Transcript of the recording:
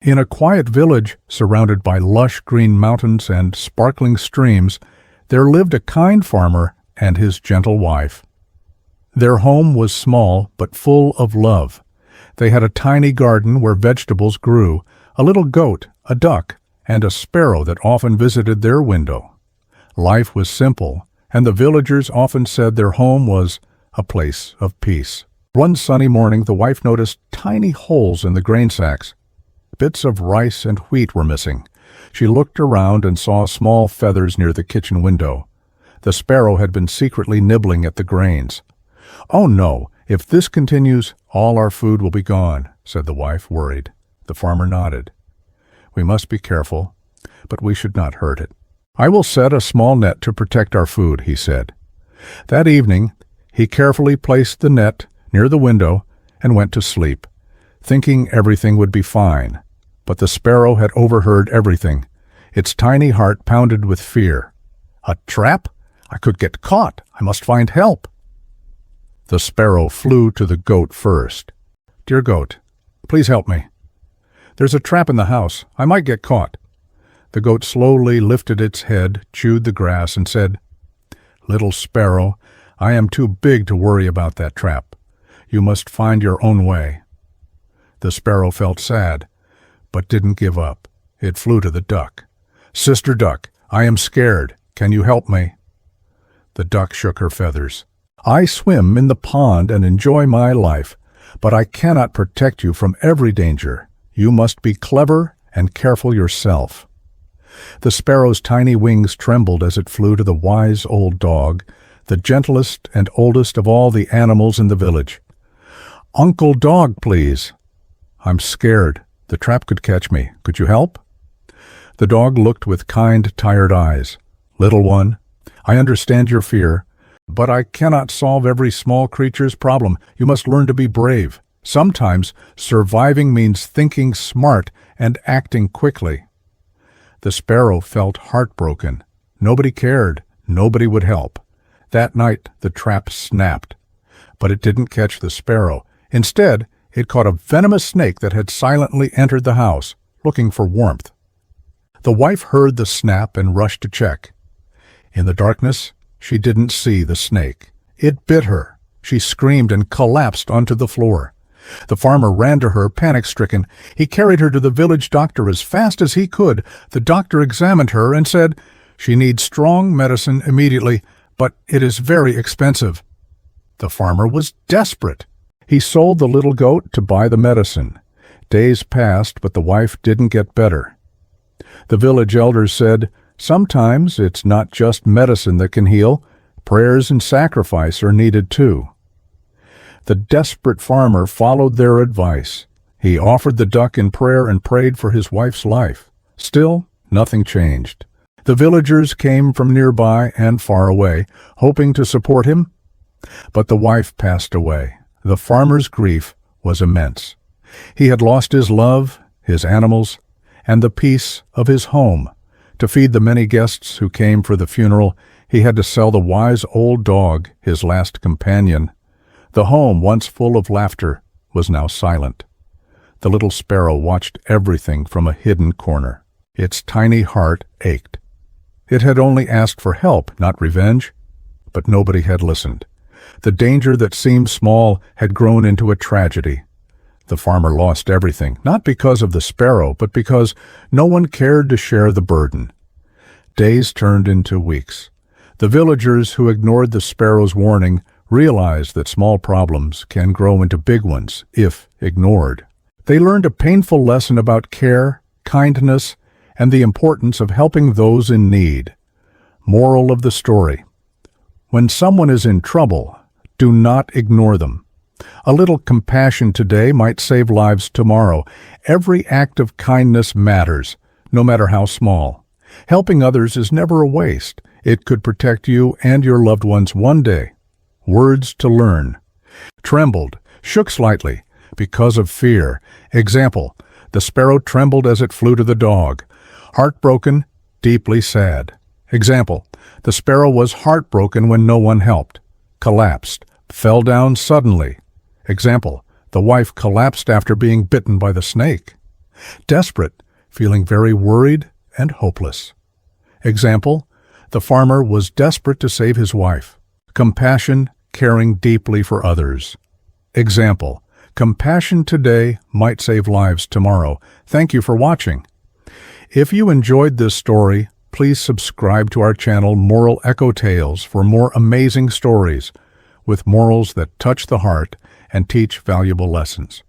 In a quiet village surrounded by lush green mountains and sparkling streams, there lived a kind farmer and his gentle wife. Their home was small but full of love. They had a tiny garden where vegetables grew, a little goat, a duck, and a sparrow that often visited their window. Life was simple, and the villagers often said their home was a place of peace. One sunny morning, the wife noticed tiny holes in the grain sacks. Bits of rice and wheat were missing. She looked around and saw small feathers near the kitchen window. The sparrow had been secretly nibbling at the grains. "Oh no, if this continues, all our food will be gone," said the wife, worried. The farmer nodded. "We must be careful, but we should not hurt it. I will set a small net to protect our food," he said. That evening, he carefully placed the net near the window and went to sleep, thinking everything would be fine. But the sparrow had overheard everything. Its tiny heart pounded with fear. "A trap? I could get caught. I must find help." The sparrow flew to the goat first. "Dear goat, please help me. There's a trap in the house. I might get caught." The goat slowly lifted its head, chewed the grass, and said, "Little sparrow, I am too big to worry about that trap. You must find your own way." The sparrow felt sad, but didn't give up. It flew to the duck. "Sister duck, I am scared. Can you help me?" The duck shook her feathers. "I swim in the pond and enjoy my life, but I cannot protect you from every danger. You must be clever and careful yourself." The sparrow's tiny wings trembled as it flew to the wise old dog, the gentlest and oldest of all the animals in the village. "Uncle Dog, please." "I'm scared. The trap could catch me. Could you help?" The dog looked with kind, tired eyes. "Little one, I understand your fear, but I cannot solve every small creature's problem. You must learn to be brave. Sometimes surviving means thinking smart and acting quickly." The sparrow felt heartbroken. Nobody cared. Nobody would help. That night the trap snapped. But it didn't catch the sparrow. Instead, it caught a venomous snake that had silently entered the house, looking for warmth. The wife heard the snap and rushed to check. In the darkness, she didn't see the snake. It bit her. She screamed and collapsed onto the floor. The farmer ran to her, panic-stricken. He carried her to the village doctor as fast as he could. The doctor examined her and said, "She needs strong medicine immediately, but it is very expensive." The farmer was desperate. He sold the little goat to buy the medicine. Days passed, but the wife didn't get better. The village elders said, "Sometimes it's not just medicine that can heal. Prayers and sacrifice are needed too." The desperate farmer followed their advice. He offered the duck in prayer and prayed for his wife's life. Still, nothing changed. The villagers came from nearby and far away, hoping to support him. But the wife passed away. The farmer's grief was immense. He had lost his love, his animals, and the peace of his home. To feed the many guests who came for the funeral, he had to sell the wise old dog, his last companion. The home, once full of laughter, was now silent. The little sparrow watched everything from a hidden corner. Its tiny heart ached. It had only asked for help, not revenge, but nobody had listened. The danger that seemed small had grown into a tragedy. The farmer lost everything, not because of the sparrow, but because no one cared to share the burden. Days turned into weeks. The villagers who ignored the sparrow's warning realized that small problems can grow into big ones if ignored. They learned a painful lesson about care, kindness, and the importance of helping those in need. Moral of the story: when someone is in trouble, do not ignore them. A little compassion today might save lives tomorrow. Every act of kindness matters, no matter how small. Helping others is never a waste. It could protect you and your loved ones one day. Words to learn: trembled, shook slightly, because of fear. Example: the sparrow trembled as it flew to the dog. Heartbroken, deeply sad. Example: the sparrow was heartbroken when no one helped. Collapsed, fell down suddenly. Example: the wife collapsed after being bitten by the snake. Desperate, feeling very worried and hopeless. Example, the farmer was desperate to save his wife. Compassion, caring deeply for others. Example, compassion today might save lives tomorrow. Thank you for watching. If you enjoyed this story, please subscribe to our channel Moral Echo Tales for more amazing stories with morals that touch the heart and teach valuable lessons.